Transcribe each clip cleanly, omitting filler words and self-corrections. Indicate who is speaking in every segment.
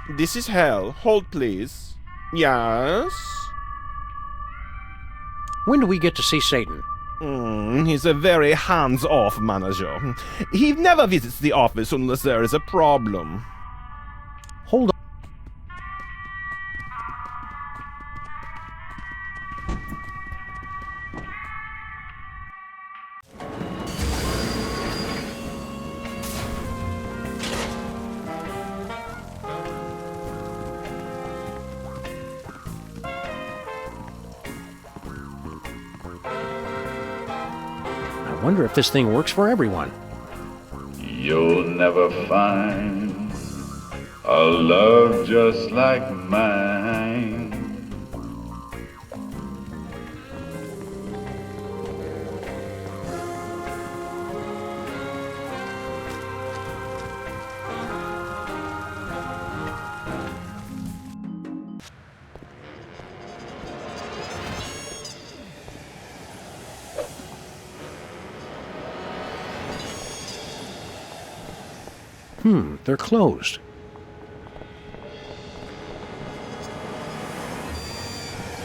Speaker 1: This is Hal. Hold, please. Yes?
Speaker 2: When do we get to see Satan?
Speaker 1: He's a very hands-off manager. He never visits the office unless there is a problem.
Speaker 2: Hold on. I wonder if this thing works for everyone.
Speaker 3: You'll never find a love just like mine.
Speaker 2: They're closed.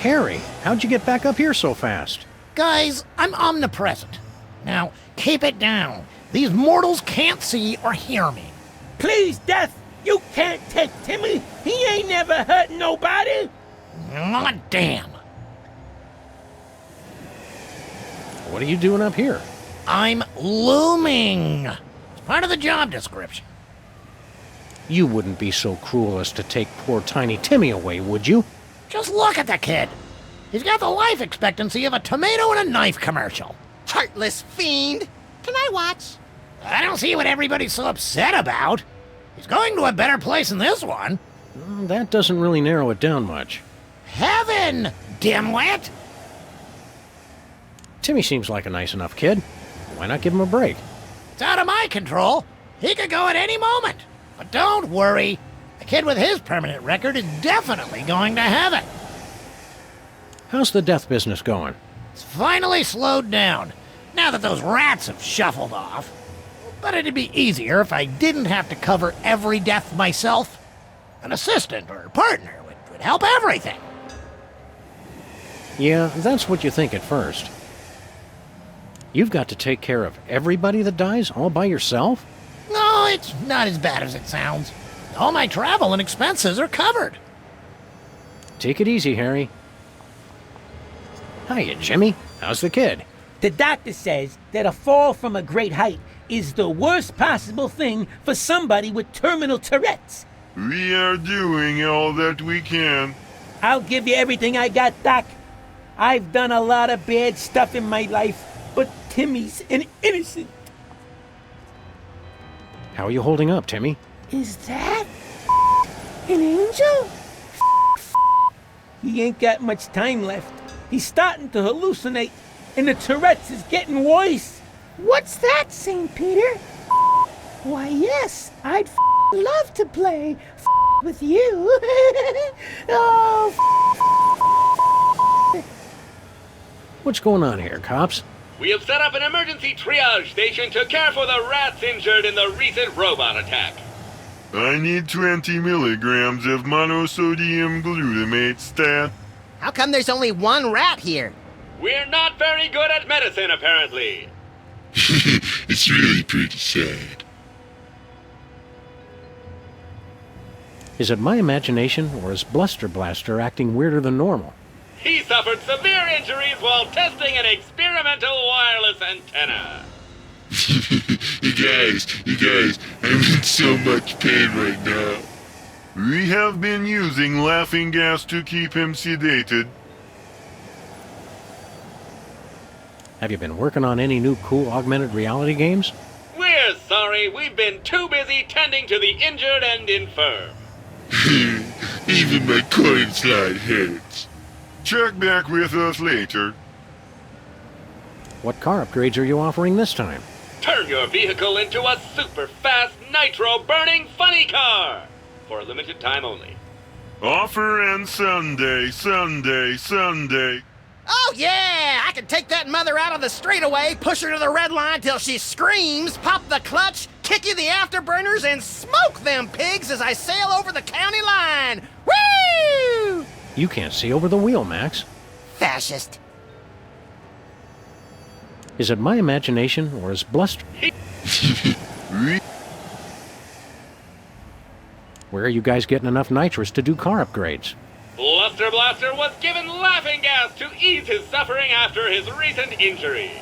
Speaker 2: Harry, how'd you get back up here so fast?
Speaker 4: Guys, I'm omnipresent. Now, keep it down. These mortals can't see or hear me.
Speaker 5: Please, Death, you can't take Timmy. He ain't never hurt nobody.
Speaker 4: Aw, damn.
Speaker 2: What are you doing up here?
Speaker 4: I'm looming. It's part of the job description.
Speaker 2: You wouldn't be so cruel as to take poor tiny Timmy away, would you?
Speaker 4: Just look at the kid. He's got the life expectancy of a tomato in a knife commercial.
Speaker 6: Heartless fiend! Can I watch?
Speaker 4: I don't see what everybody's so upset about. He's going to a better place than this one.
Speaker 2: That doesn't really narrow it down much.
Speaker 4: Heaven, dimwit!
Speaker 2: Timmy seems like a nice enough kid. Why not give him a break?
Speaker 4: It's out of my control. He could go at any moment. But don't worry. A kid with his permanent record is definitely going to heaven.
Speaker 2: How's the death business going?
Speaker 4: It's finally slowed down, now that those rats have shuffled off. But it'd be easier if I didn't have to cover every death myself. An assistant or partner would help everything.
Speaker 2: Yeah, that's what you think at first. You've got to take care of everybody that dies all by yourself?
Speaker 4: No, it's not as bad as it sounds. All my travel and expenses are covered.
Speaker 2: Take it easy, Harry. Hiya, Jimmy. How's the kid?
Speaker 5: The doctor says that a fall from a great height is the worst possible thing for somebody with terminal Tourette's.
Speaker 7: We are doing all that we can.
Speaker 5: I'll give you everything I got, Doc. I've done a lot of bad stuff in my life, but Timmy's an innocent.
Speaker 2: How are you holding up, Timmy?
Speaker 5: Is that an angel? He ain't got much time left. He's starting to hallucinate, and the Tourette's is getting worse. What's that, St. Peter? Why, yes, I'd love to play with you. Oh,
Speaker 2: What's going on here, cops?
Speaker 8: We have set up an emergency triage station to care for the rats injured in the recent robot attack.
Speaker 7: I need 20 milligrams of monosodium glutamate stat.
Speaker 6: How come there's only one rat here?
Speaker 8: We're not very good at medicine, apparently.
Speaker 7: It's really pretty sad.
Speaker 2: Is it my imagination, or is Bluster Blaster acting weirder than normal?
Speaker 8: He suffered severe injuries while testing an experimental wireless antenna.
Speaker 7: You guys, I'm in so much pain right now. We have been using laughing gas to keep him sedated.
Speaker 2: Have you been working on any new cool augmented reality games?
Speaker 8: We're sorry, we've been too busy tending to the injured and infirm.
Speaker 7: Even my coin slide hurts. Check back with us later.
Speaker 2: What car upgrades are you offering this time?
Speaker 8: Turn your vehicle into a super fast nitro-burning funny car! For a limited time only.
Speaker 7: Offer and Sunday.
Speaker 6: Oh yeah! I can take that mother out on the straightaway, push her to the red line till she screams, pop the clutch, kick you the afterburners and smoke them pigs as I sail over the county line. Woo!
Speaker 2: You can't see over the wheel, Max.
Speaker 6: Fascist.
Speaker 2: Is it my imagination, or is bluster... Where are you guys getting enough nitrous to do car upgrades?
Speaker 8: Bluster Blaster was given laughing gas to ease his suffering after his recent injury.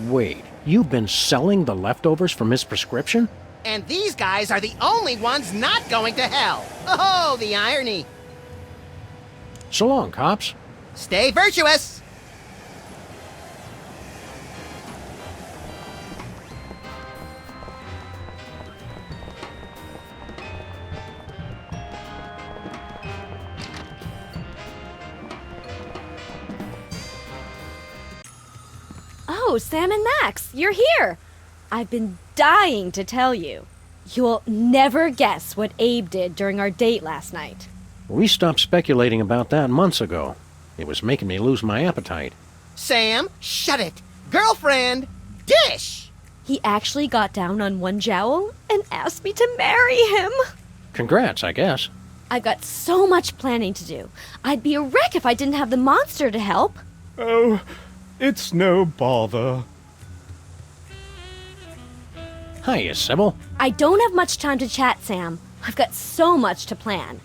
Speaker 2: Wait, you've been selling the leftovers from his prescription?
Speaker 6: And these guys are the only ones not going to hell. Oh, the irony.
Speaker 2: So long, cops.
Speaker 6: Stay virtuous.
Speaker 9: Oh, Sam and Max, you're here! I've been dying to tell you. You'll never guess what Abe did during our date last night.
Speaker 2: We stopped speculating about that months ago. It was making me lose my appetite.
Speaker 6: Sam, shut it. Girlfriend, dish!
Speaker 9: He actually got down on one jowl and asked me to marry him.
Speaker 2: Congrats, I guess.
Speaker 9: I've got so much planning to do. I'd be a wreck if I didn't have the monster to help.
Speaker 1: Oh, it's no bother.
Speaker 2: Hiya, Sybil.
Speaker 9: I don't have much time to chat, Sam. I've got so much to plan.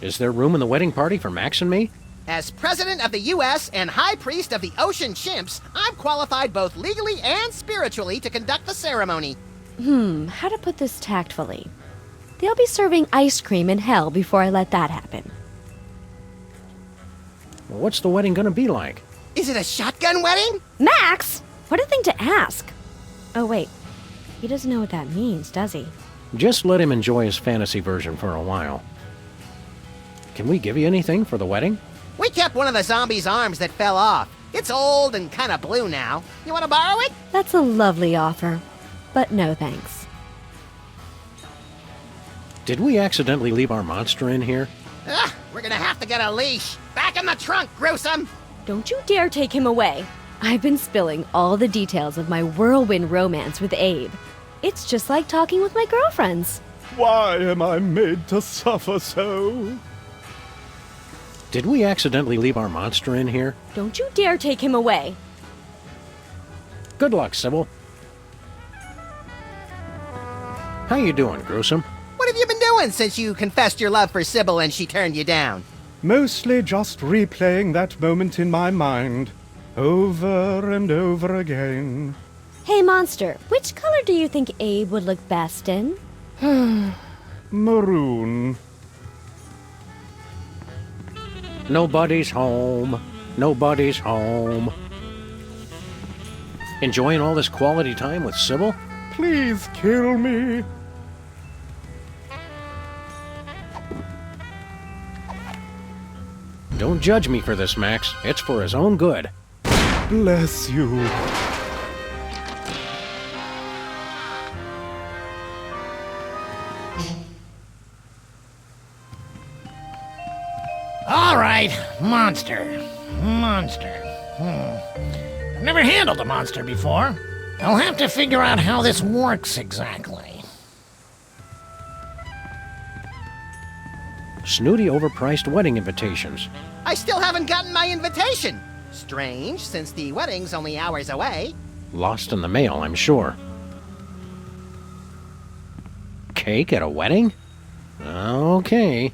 Speaker 2: Is there room in the wedding party for Max and me?
Speaker 6: As President of the U.S. and High Priest of the Ocean Chimps, I'm qualified both legally and spiritually to conduct the ceremony.
Speaker 9: How to put this tactfully? They'll be serving ice cream in hell before I let that happen.
Speaker 2: Well, what's the wedding gonna be like?
Speaker 6: Is it a shotgun wedding?
Speaker 9: Max! What a thing to ask. Oh, wait. He doesn't know what that means, does he?
Speaker 2: Just let him enjoy his fantasy version for a while. Can we give you anything for the wedding?
Speaker 6: We kept one of the zombie's arms that fell off. It's old and kind of blue now. You want to borrow it?
Speaker 9: That's a lovely offer. But no thanks.
Speaker 2: Did we accidentally leave our monster in here?
Speaker 6: Ugh, we're gonna have to get a leash. Back in the trunk, gruesome!
Speaker 9: Don't you dare take him away. I've been spilling all the details of my whirlwind romance with Abe. It's just like talking with my girlfriends.
Speaker 1: Why am I made to suffer so?
Speaker 2: Did we accidentally leave our monster in here?
Speaker 9: Don't you dare take him away.
Speaker 2: Good luck, Sybil. How you doing, Gruesome?
Speaker 6: What have you been doing since you confessed your love for Sybil and she turned you down?
Speaker 1: Mostly just replaying that moment in my mind, over and over again.
Speaker 9: Hey, Monster, which color do you think Abe would look best in?
Speaker 1: Maroon.
Speaker 2: Nobody's home. Nobody's home. Enjoying all this quality time with Sybil?
Speaker 1: Please kill me.
Speaker 2: Don't judge me for this, Max. It's for his own good.
Speaker 1: Bless you.
Speaker 4: All right, monster. I've never handled a monster before. I'll have to figure out how this works exactly.
Speaker 2: Snooty overpriced wedding invitations.
Speaker 6: I still haven't gotten my invitation. Strange, since the wedding's only hours away.
Speaker 2: Lost in the mail, I'm sure. Cake at a wedding? Okay.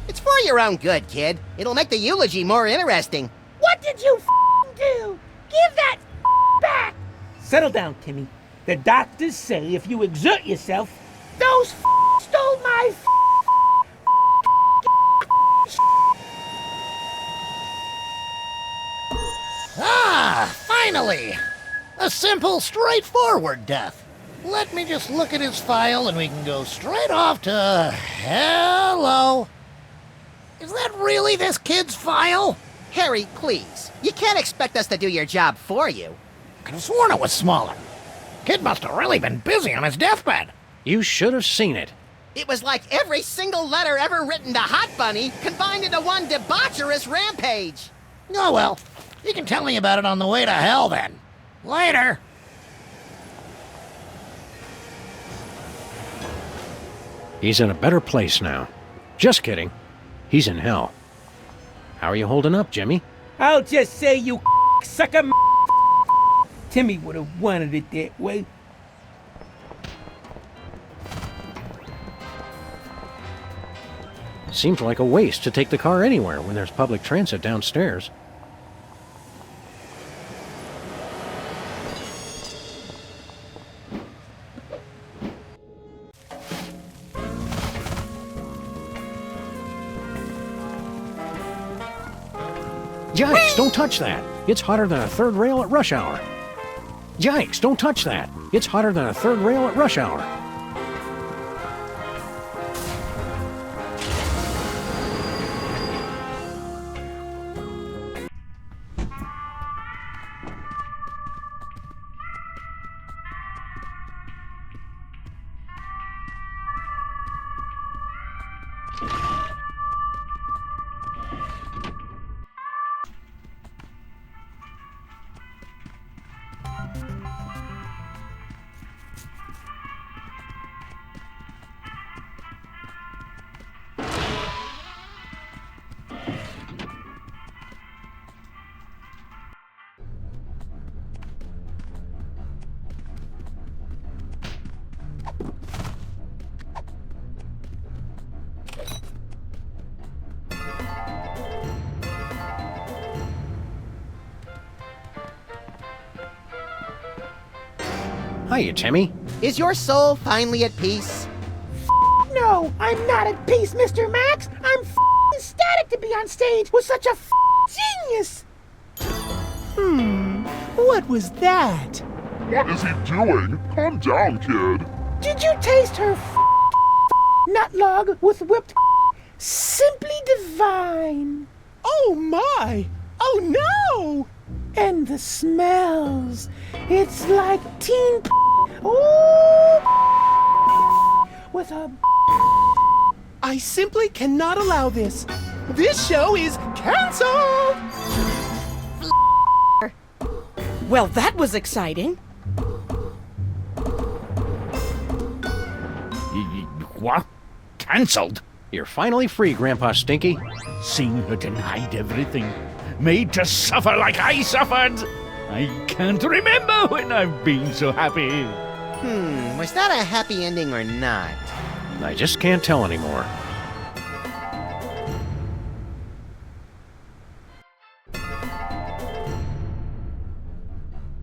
Speaker 6: It's for your own good, kid. It'll make the eulogy more interesting.
Speaker 5: What did you do? Give that back! Settle down, Timmy. The doctors say if you exert yourself, those stole my
Speaker 4: Ah, finally! A simple, straightforward death. Let me just look at his file and we can go straight off to... Hello? Is that really this kid's file?
Speaker 6: Harry, please. You can't expect us to do your job for you.
Speaker 4: Could have sworn it was smaller. Kid must have really been busy on his deathbed.
Speaker 2: You should have seen it.
Speaker 6: It was like every single letter ever written to Hot Bunny combined into one debaucherous rampage.
Speaker 4: Oh well, you can tell me about it on the way to hell then. Later.
Speaker 2: He's in a better place now. Just kidding. He's in hell. How are you holding up, Jimmy?
Speaker 5: I'll just say you sucker. Timmy would have wanted it that way.
Speaker 2: Seems like a waste to take the car anywhere when there's public transit downstairs. Yikes, don't touch that. It's hotter than a third rail at rush hour. Yikes, don't touch that. It's hotter than a third rail at rush hour. Hiya, Timmy.
Speaker 6: Is your soul finally at peace?
Speaker 5: No, I'm not at peace, Mr. Max. I'm ecstatic to be on stage with such a genius. What was that?
Speaker 7: What is he doing? Calm down, kid.
Speaker 5: Did you taste her nut log with whipped? Simply divine. Oh my! Oh no! And the smells. It's like teen with a. I simply cannot allow this. This show is canceled.
Speaker 10: Well, that was exciting.
Speaker 11: What? Cancelled?
Speaker 2: You're finally free, Grandpa Stinky.
Speaker 11: Seeing her denied everything, made to suffer like I suffered. I can't remember when I've been so happy.
Speaker 6: Was that a happy ending or not?
Speaker 2: I just can't tell anymore.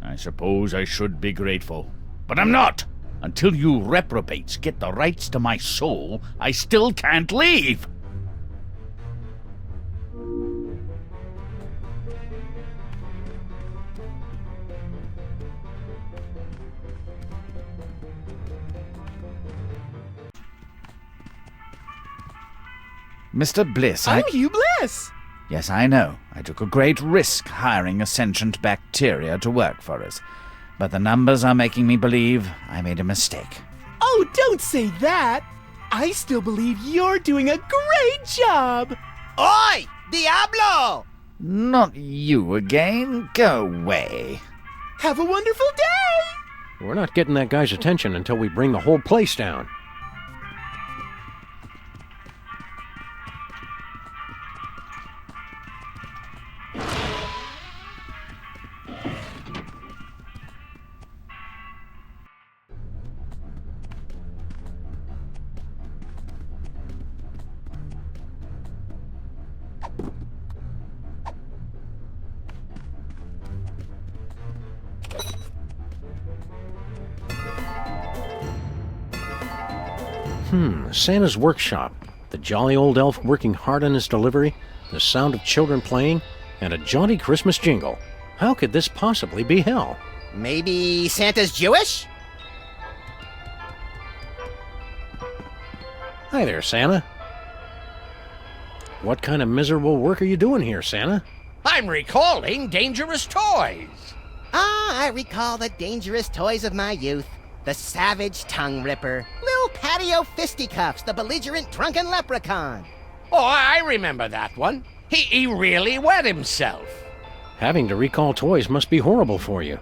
Speaker 11: I suppose I should be grateful, but I'm not. Until you reprobates get the rights to my soul, I still can't leave. Mr. Bliss,
Speaker 5: I'm Hugh Bliss.
Speaker 11: Yes, I know. I took a great risk hiring a sentient bacteria to work for us. But the numbers are making me believe I made a mistake.
Speaker 5: Oh, don't say that. I still believe you're doing a great job.
Speaker 6: Oi! Diablo!
Speaker 11: Not you again. Go away.
Speaker 5: Have a wonderful day.
Speaker 2: We're not getting that guy's attention until we bring the whole place down. Santa's workshop. The jolly old elf working hard on his delivery, the sound of children playing, and a jaunty Christmas jingle. How could this possibly be hell?
Speaker 6: Maybe Santa's Jewish?
Speaker 2: Hi there, Santa. What kind of miserable work are you doing here, Santa?
Speaker 12: I'm recalling dangerous toys.
Speaker 6: Ah, I recall the dangerous toys of my youth. The savage tongue ripper, little patio fisticuffs, the belligerent drunken leprechaun.
Speaker 12: Oh, I remember that one. He really wet himself.
Speaker 2: Having to recall toys must be horrible for you.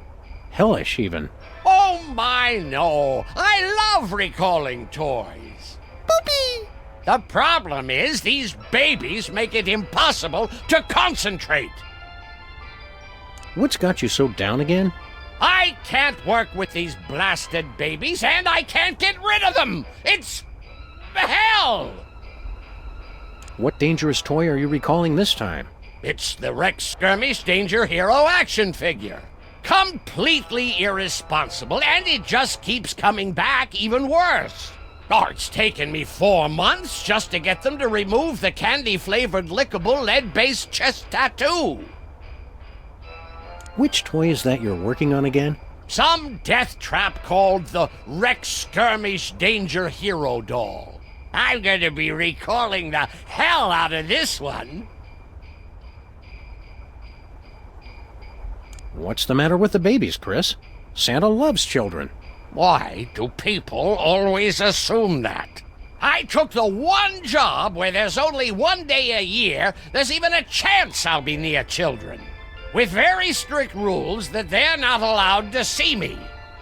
Speaker 2: Hellish, even.
Speaker 12: Oh my, no. I love recalling toys.
Speaker 6: Boopy!
Speaker 12: The problem is these babies make it impossible to concentrate.
Speaker 2: What's got you so down again?
Speaker 12: I can't work with these blasted babies, and I can't get rid of them. It's hell.
Speaker 2: What dangerous toy are you recalling this time?
Speaker 12: It's the Rex Skirmish Danger Hero action figure. Completely irresponsible, and it just keeps coming back even worse. Oh, it's taken me 4 months just to get them to remove the candy-flavored lickable lead-based chest tattoo.
Speaker 2: Which toy is that you're working on again?
Speaker 12: Some death trap called the Rex Skirmish Danger Hero doll. I'm going to be recalling the hell out of this one.
Speaker 2: What's the matter with the babies, Chris? Santa loves children.
Speaker 12: Why do people always assume that? I took the one job where there's only 1 day a year there's even a chance I'll be near children, with very strict rules that they're not allowed to see me.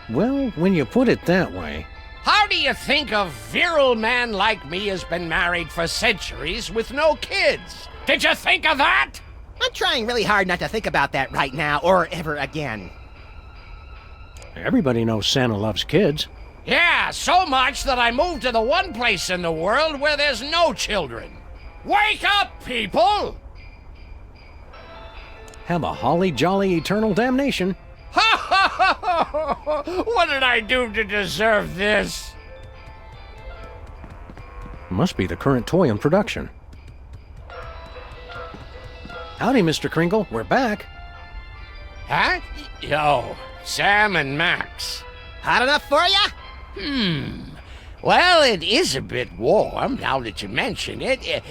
Speaker 2: Well, when you put it that way...
Speaker 12: How do you think a virile man like me has been married for centuries with no kids? Did you think of that?
Speaker 6: I'm trying really hard not to think about that right now or ever again.
Speaker 2: Everybody knows Santa loves kids.
Speaker 12: Yeah, so much that I moved to the one place in the world where there's no children. Wake up, people!
Speaker 2: Have a holly jolly eternal damnation.
Speaker 12: Ha ha ha ha! What did I do to deserve this?
Speaker 2: Must be the current toy in production. Howdy, Mr. Kringle. We're back.
Speaker 12: Huh? Yo, Sam and Max.
Speaker 6: Hot enough for ya?
Speaker 12: Well, it is a bit warm now that you mention it.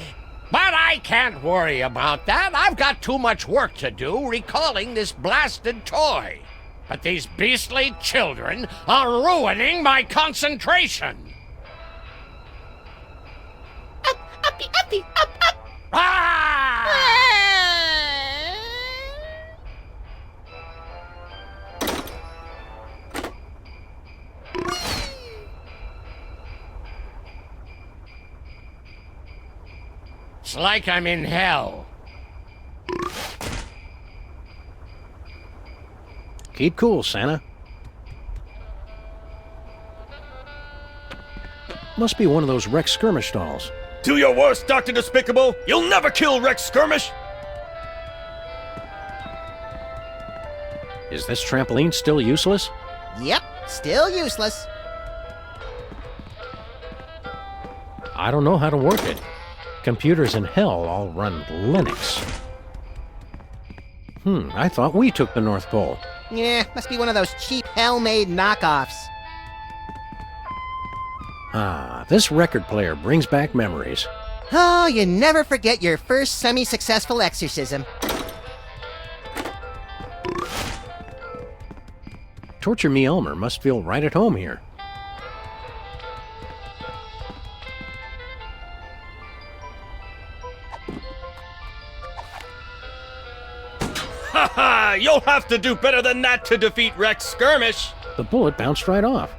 Speaker 12: But I can't worry about that. I've got too much work to do recalling this blasted toy. But these beastly children are ruining my concentration.
Speaker 6: Uppy, uppy, up!
Speaker 12: Ah! It's like I'm in hell.
Speaker 2: Keep cool, Santa. Must be one of those Rex Skirmish dolls.
Speaker 1: Do your worst, Dr. Despicable! You'll never kill Rex Skirmish!
Speaker 2: Is this trampoline still useless?
Speaker 6: Yep, still useless.
Speaker 2: I don't know how to work it. Computers in hell all run Linux. I thought we took the North Pole.
Speaker 6: Yeah, must be one of those cheap hell-made knockoffs.
Speaker 2: Ah, this record player brings back memories.
Speaker 6: Oh, you never forget your first semi-successful exorcism.
Speaker 2: Torture Me Elmer must feel right at home here.
Speaker 1: Ha ha! You'll have to do better than that to defeat Rex Skirmish!
Speaker 2: The bullet bounced right off.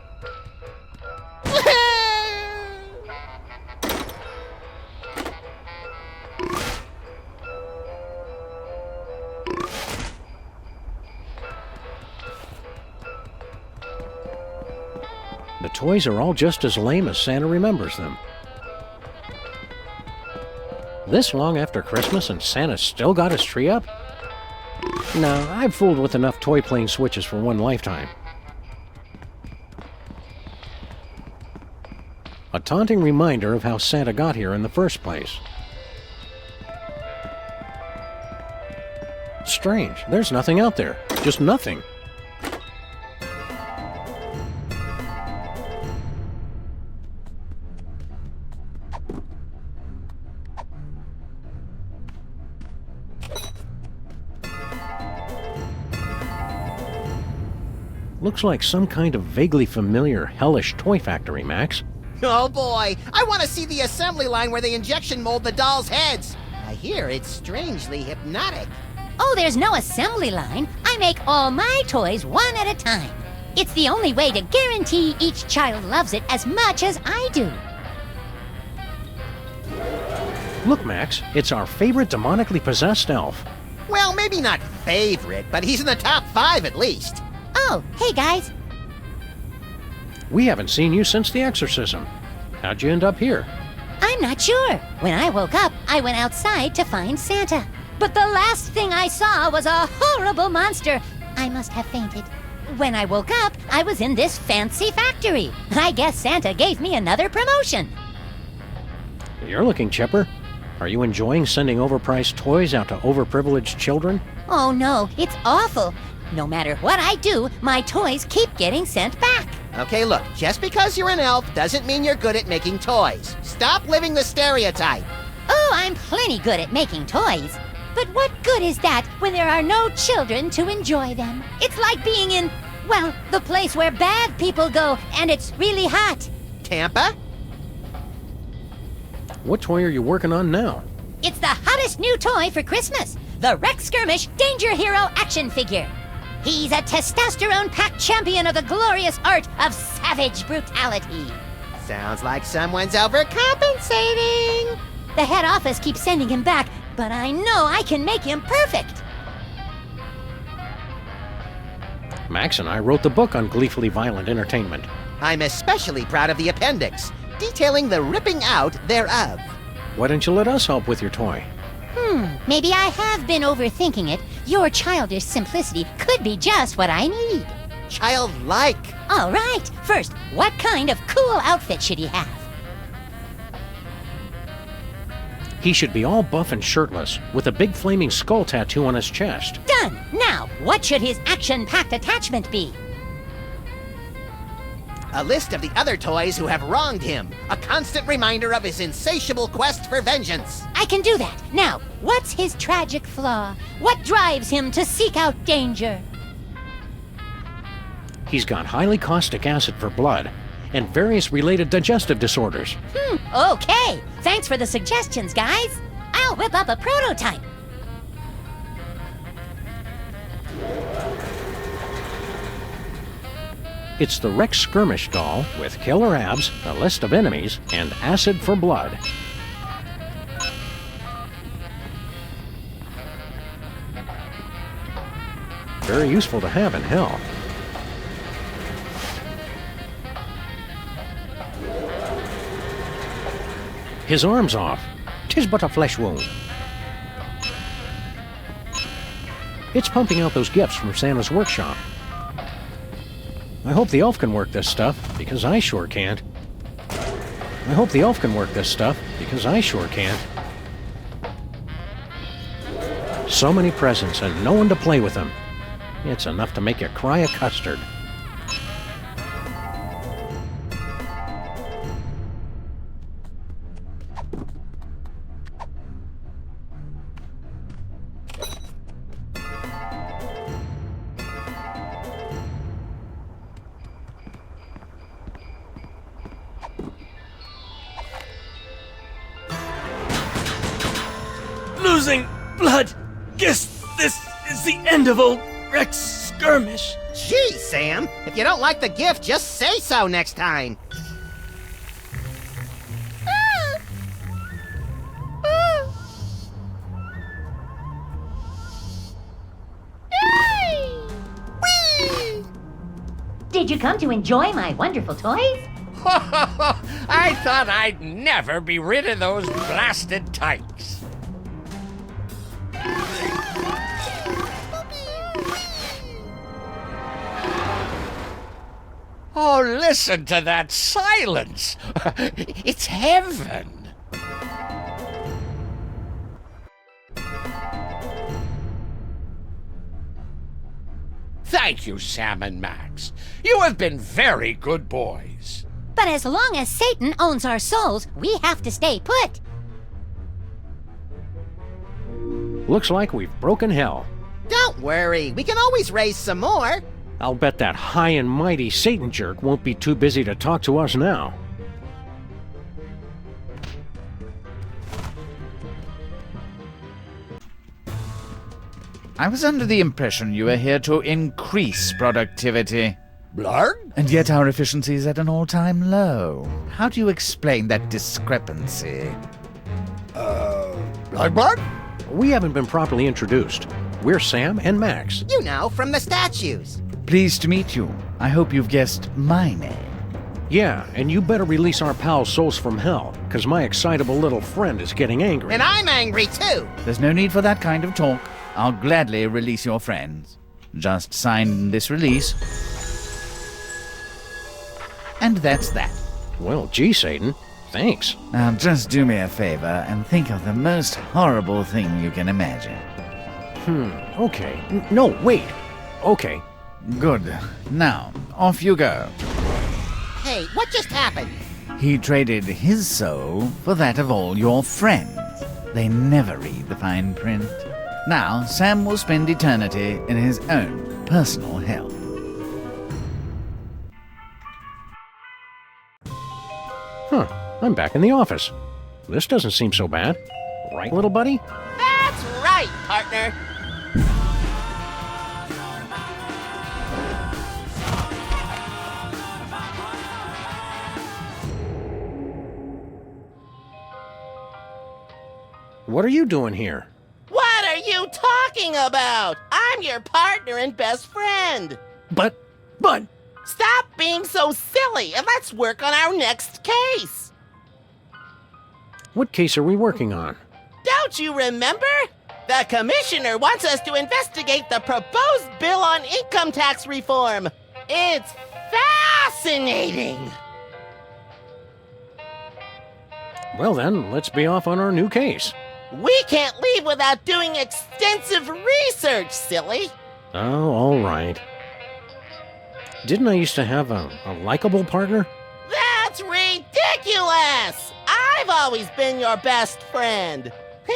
Speaker 2: The toys are all just as lame as Santa remembers them. This long after Christmas and Santa's still got his tree up? No, I've fooled with enough toy plane switches for one lifetime. A taunting reminder of how Santa got here in the first place. Strange, there's nothing out there. Just nothing. Looks like some kind of vaguely familiar hellish toy factory, Max.
Speaker 6: Oh boy, I want to see the assembly line where they injection mold the dolls' heads. I hear it's strangely hypnotic.
Speaker 13: Oh, there's no assembly line. I make all my toys one at a time. It's the only way to guarantee each child loves it as much as I do.
Speaker 2: Look, Max, it's our favorite demonically possessed elf.
Speaker 6: Well, maybe not favorite, but he's in the top 5 at least.
Speaker 13: Oh, hey guys.
Speaker 2: We haven't seen you since the exorcism. How'd you end up here?
Speaker 13: I'm not sure. When I woke up, I went outside to find Santa. But the last thing I saw was a horrible monster. I must have fainted. When I woke up, I was in this fancy factory. I guess Santa gave me another promotion.
Speaker 2: You're looking chipper. Are you enjoying sending overpriced toys out to overprivileged children?
Speaker 13: Oh no, it's awful. No matter what I do, my toys keep getting sent back.
Speaker 6: Okay, look, just because you're an elf doesn't mean you're good at making toys. Stop living the stereotype.
Speaker 13: Oh, I'm plenty good at making toys. But what good is that when there are no children to enjoy them? It's like being in, well, the place where bad people go and it's really hot.
Speaker 6: Tampa?
Speaker 2: What toy are you working on now?
Speaker 13: It's the hottest new toy for Christmas, the Rex Skirmish Danger Hero action figure. He's a testosterone-packed champion of the glorious art of savage brutality.
Speaker 6: Sounds like someone's overcompensating.
Speaker 13: The head office keeps sending him back, but I know I can make him perfect.
Speaker 2: Max and I wrote the book on gleefully violent entertainment.
Speaker 6: I'm especially proud of the appendix, detailing the ripping out thereof.
Speaker 2: Why don't you let us help with your toy?
Speaker 13: Maybe I have been overthinking it. Your childish simplicity could be just what I need.
Speaker 6: Childlike.
Speaker 13: All right. First, what kind of cool outfit should he have?
Speaker 2: He should be all buff and shirtless, with a big flaming skull tattoo on his chest.
Speaker 13: Done! Now, what should his action-packed attachment be?
Speaker 6: A list of the other toys who have wronged him. A constant reminder of his insatiable quest for vengeance.
Speaker 13: I can do that. Now, what's his tragic flaw? What drives him to seek out danger?
Speaker 2: He's got highly caustic acid for blood, and various related digestive disorders.
Speaker 13: Okay. Thanks for the suggestions, guys. I'll whip up a prototype.
Speaker 2: It's the Rex Skirmish doll with killer abs, a list of enemies, and acid for blood. Very useful to have in hell. His arm's off. 'Tis but a flesh wound. It's pumping out those gifts from Santa's workshop. I hope the elf can work this stuff, because I sure can't. I hope the elf can work this stuff, because I sure can't. So many presents and no one to play with them. It's enough to make you cry a custard.
Speaker 5: Losing blood. Guess this is the end of old Rex Skirmish.
Speaker 6: Gee, Sam, if you don't like the gift, just say so next time.
Speaker 13: Did you come to enjoy my wonderful toys?
Speaker 12: I thought I'd never be rid of those blasted tykes. Oh, listen to that silence. It's heaven. Thank you, Sam and Max. You have been very good boys.
Speaker 13: But as long as Satan owns our souls, we have to stay put.
Speaker 2: Looks like we've broken hell.
Speaker 6: Don't worry, we can always raise some more.
Speaker 2: I'll bet that high and mighty Satan jerk won't be too busy to talk to us now.
Speaker 11: I was under the impression you were here to increase productivity.
Speaker 12: Blarg?
Speaker 11: And yet our efficiency is at an all-time low. How do you explain that discrepancy?
Speaker 12: Blarg?
Speaker 2: We haven't been properly introduced. We're Sam and Max.
Speaker 6: You know, from the statues.
Speaker 11: Pleased to meet you. I hope you've guessed my name.
Speaker 2: Yeah, and you better release our pal Souls from Hell, because my excitable little friend is getting angry.
Speaker 6: And I'm angry too.
Speaker 11: There's no need for that kind of talk. I'll gladly release your friends. Just sign this release. And that's that.
Speaker 2: Well, gee, Satan. Thanks.
Speaker 11: Now just do me a favor and think of the most horrible thing you can imagine.
Speaker 2: Okay. No, wait. Okay.
Speaker 11: Good. Now, off you go.
Speaker 6: Hey, what just happened?
Speaker 11: He traded his soul for that of all your friends. They never read the fine print. Now, Sam will spend eternity in his own personal hell.
Speaker 2: Huh. I'm back in the office. This doesn't seem so bad. Right, little buddy?
Speaker 14: That's right, partner.
Speaker 2: What are you doing here?
Speaker 14: What are you talking about? I'm your partner and best friend.
Speaker 2: But...
Speaker 14: Stop being so silly and let's work on our next case.
Speaker 2: What case are we working on?
Speaker 14: Don't you remember? The commissioner wants us to investigate the proposed bill on income tax reform. It's fascinating.
Speaker 2: Well then, let's be off on our new case.
Speaker 14: We can't leave without doing extensive research, silly.
Speaker 2: Oh, all right. Didn't I used to have a likable partner?
Speaker 14: That's ridiculous! I've always been your best friend.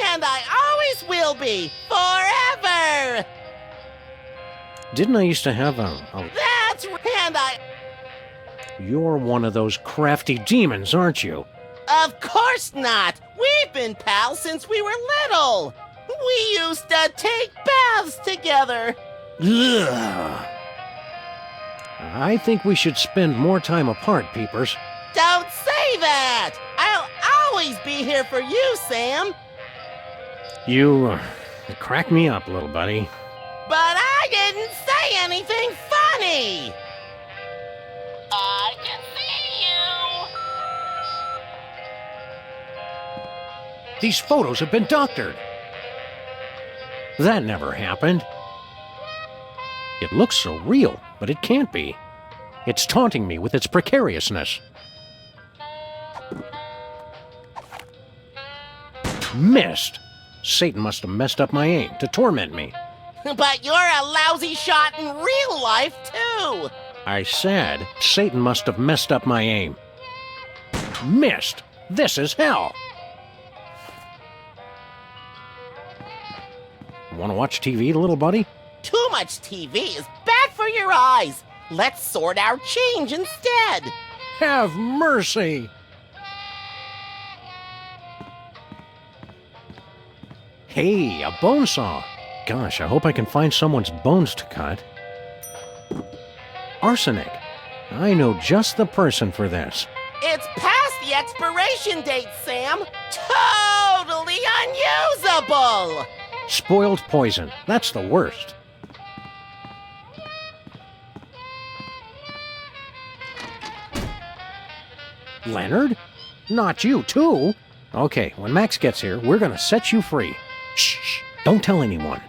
Speaker 14: And I always will be, forever!
Speaker 2: Didn't I used to have You're one of those crafty demons, aren't you?
Speaker 14: Of course not! We've been pals since we were little! We used to take baths together!
Speaker 2: Ugh. I think we should spend more time apart, Peepers.
Speaker 14: Don't say that! I'll always be here for you, Sam!
Speaker 2: You crack me up, little buddy.
Speaker 14: But I didn't say anything funny! I can see you!
Speaker 2: These photos have been doctored. That never happened. It looks so real, but it can't be. It's taunting me with its precariousness. Missed! Satan must have messed up my aim to torment me.
Speaker 14: But you're a lousy shot in real life, too!
Speaker 2: I said Satan must have messed up my aim. Missed! This is hell! Want to watch TV, little buddy?
Speaker 14: Too much TV is bad for your eyes. Let's sort our change instead.
Speaker 2: Have mercy! Hey, a bone saw. Gosh, I hope I can find someone's bones to cut. Arsenic. I know just the person for this.
Speaker 14: It's past the expiration date, Sam. Totally unusable.
Speaker 2: Spoiled poison. That's the worst. Leonard? Not you, too? Okay, when Max gets here, we're gonna set you free. Shh, shh, don't tell anyone.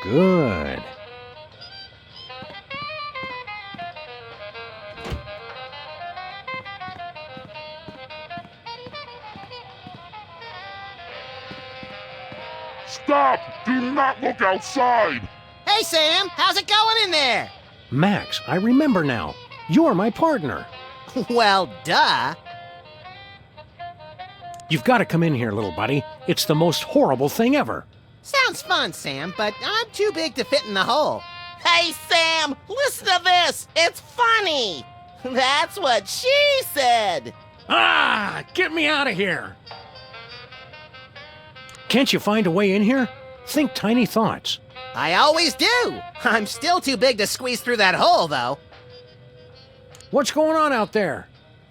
Speaker 2: Good.
Speaker 7: Stop! Do not look outside!
Speaker 6: Hey, Sam, how's it going in there?
Speaker 2: Max, I remember now. You're my partner.
Speaker 6: Well, duh.
Speaker 2: You've got to come in here, little buddy. It's the most horrible thing ever.
Speaker 6: Sounds fun, Sam, but I'm too big to fit in the hole.
Speaker 14: Hey, Sam, listen to this. It's funny. That's what she said.
Speaker 2: Ah, get me out of here. Can't you find a way in here? Think tiny thoughts.
Speaker 6: I always do. I'm still too big to squeeze through that hole, though.
Speaker 2: What's going on out there?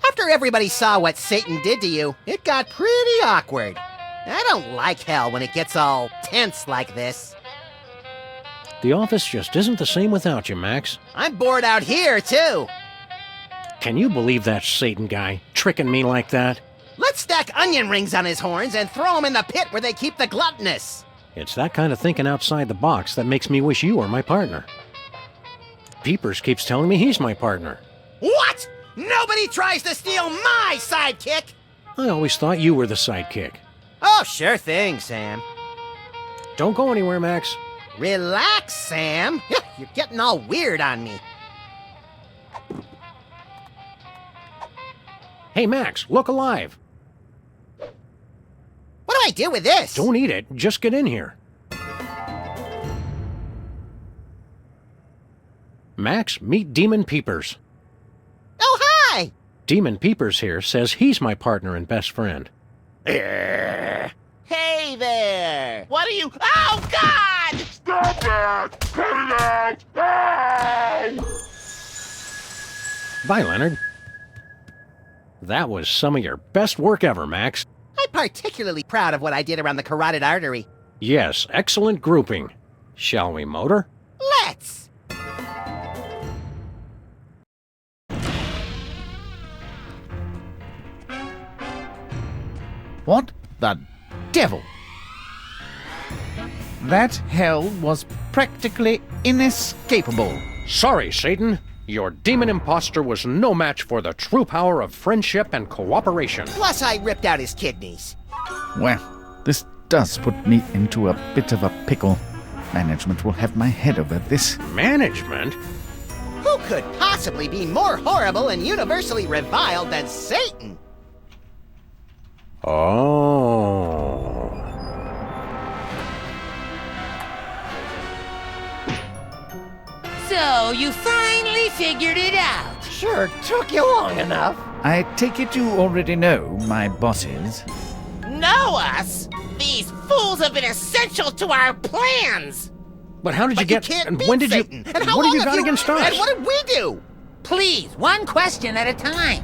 Speaker 6: After everybody saw what Satan did to you, it got pretty awkward. I don't like hell when it gets all tense like this.
Speaker 2: The office just isn't the same without you, Max.
Speaker 6: I'm bored out here, too.
Speaker 2: Can you believe that Satan guy tricking me like that?
Speaker 6: Let's stack onion rings on his horns and throw him in the pit where they keep the gluttonous.
Speaker 2: It's that kind of thinking outside the box that makes me wish you were my partner. Peepers keeps telling me he's my partner.
Speaker 6: What? Nobody tries to steal my sidekick!
Speaker 2: I always thought you were the sidekick.
Speaker 6: Oh, sure thing, Sam.
Speaker 2: Don't go anywhere, Max.
Speaker 6: Relax, Sam. You're getting all weird on me.
Speaker 2: Hey, Max, look alive.
Speaker 6: What do I do with this?
Speaker 2: Don't eat it. Just get in here. Max, meet Demon Peepers.
Speaker 6: Oh, hi!
Speaker 2: Demon Peepers here says he's my partner and best friend.
Speaker 14: Hey there! What are you— Oh, God!
Speaker 7: Stop that! Cut it out! Ow!
Speaker 2: Bye, Leonard. That was some of your best work ever, Max.
Speaker 6: I'm particularly proud of what I did around the carotid artery.
Speaker 2: Yes, excellent grouping. Shall we motor?
Speaker 6: Let's!
Speaker 11: What the devil? That hell was practically inescapable.
Speaker 2: Sorry, Satan. Your demon imposter was no match for the true power of friendship and cooperation.
Speaker 6: Plus, I ripped out his kidneys.
Speaker 11: Well, this does put me into a bit of a pickle. Management will have my head over this.
Speaker 2: Management?
Speaker 6: Who could possibly be more horrible and universally reviled than Satan?
Speaker 2: Oh.
Speaker 15: So, you finally figured it out.
Speaker 4: Sure took you long enough.
Speaker 11: I take it you already know my bosses.
Speaker 14: Know us? These fools have been essential to our plans!
Speaker 2: But how did you get—
Speaker 6: can't
Speaker 2: and
Speaker 6: beat
Speaker 2: when did you—
Speaker 6: Satan. And how
Speaker 2: what have
Speaker 6: long
Speaker 2: you got against us?
Speaker 6: And what did we do?
Speaker 15: Please, one question at a time.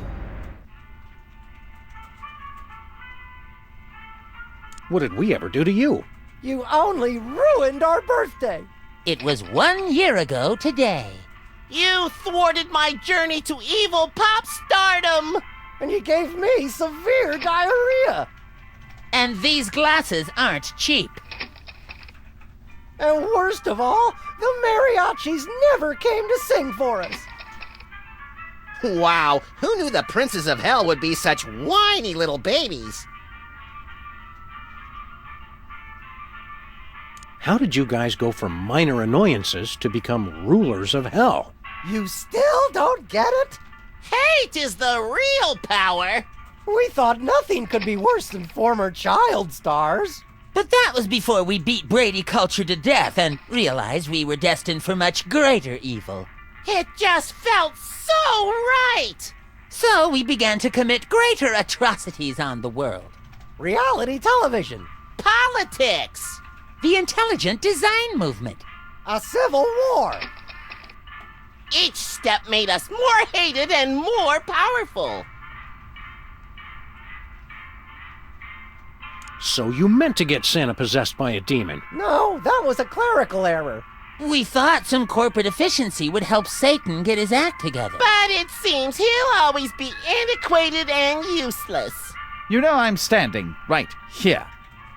Speaker 2: What did we ever do to you?
Speaker 4: You only ruined our birthday.
Speaker 15: It was 1 year ago today.
Speaker 14: You thwarted my journey to evil pop stardom!
Speaker 4: And you gave me severe diarrhea.
Speaker 15: And these glasses aren't cheap.
Speaker 4: And worst of all, the mariachis never came to sing for us.
Speaker 6: Wow, who knew the princes of hell would be such whiny little babies?
Speaker 2: How did you guys go from minor annoyances to become rulers of hell?
Speaker 4: You still don't get it?
Speaker 14: Hate is the real power!
Speaker 4: We thought nothing could be worse than former child stars.
Speaker 15: But that was before we beat Brady culture to death and realized we were destined for much greater evil.
Speaker 14: It just felt so right!
Speaker 15: So we began to commit greater atrocities on the world.
Speaker 4: Reality television.
Speaker 14: Politics!
Speaker 15: The intelligent design movement.
Speaker 4: A civil war.
Speaker 14: Each step made us more hated and more powerful.
Speaker 2: So you meant to get Santa possessed by a demon?
Speaker 4: No, that was a clerical error.
Speaker 15: We thought some corporate efficiency would help Satan get his act together.
Speaker 14: But it seems he'll always be antiquated and useless.
Speaker 11: You know I'm standing right here.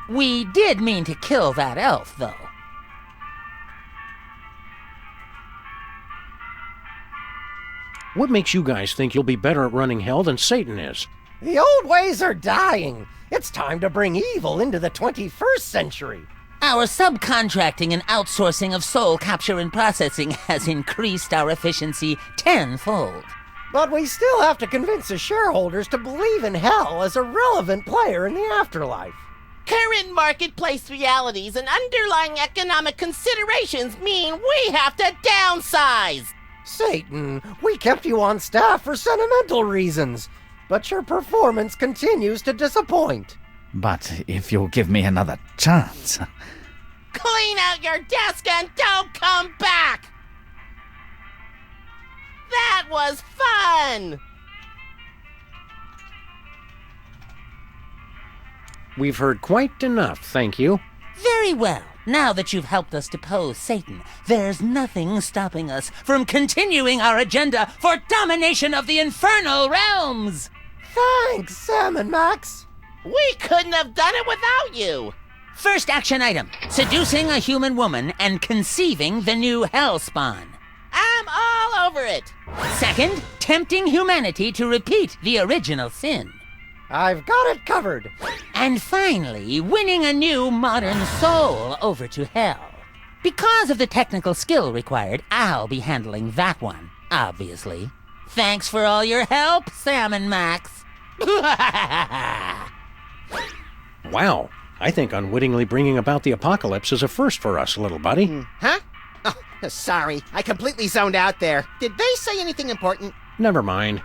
Speaker 15: We did mean to kill that elf, though.
Speaker 2: What makes you guys think you'll be better at running hell than Satan is?
Speaker 4: The old ways are dying. It's time to bring evil into the 21st century.
Speaker 15: Our subcontracting and outsourcing of soul capture and processing has increased our efficiency tenfold.
Speaker 4: But we still have to convince the shareholders to believe in hell as a relevant player in the afterlife.
Speaker 14: Current marketplace realities and underlying economic considerations mean we have to downsize.
Speaker 16: Satan, we kept you on staff for sentimental reasons, but your performance continues to disappoint.
Speaker 11: But if you'll give me another chance...
Speaker 14: Clean out your desk and don't come back! That was fun!
Speaker 2: We've heard quite enough, thank you.
Speaker 15: Very well. Now that you've helped us depose Satan, there's nothing stopping us from continuing our agenda for domination of the infernal realms!
Speaker 16: Thanks, Sam and Max.
Speaker 14: We couldn't have done it without you!
Speaker 15: First action item, seducing a human woman and conceiving the new hellspawn.
Speaker 14: I'm all over it!
Speaker 15: Second, tempting humanity to repeat the original sin.
Speaker 16: I've got it covered.
Speaker 15: And finally, winning a new modern soul over to hell. Because of the technical skill required, I'll be handling that one, obviously. Thanks for all your help, Sam and Max.
Speaker 2: Wow, I think unwittingly bringing about the apocalypse is a first for us, little buddy.
Speaker 6: Huh? Oh, sorry, I completely zoned out there. Did they say anything important?
Speaker 2: Never mind.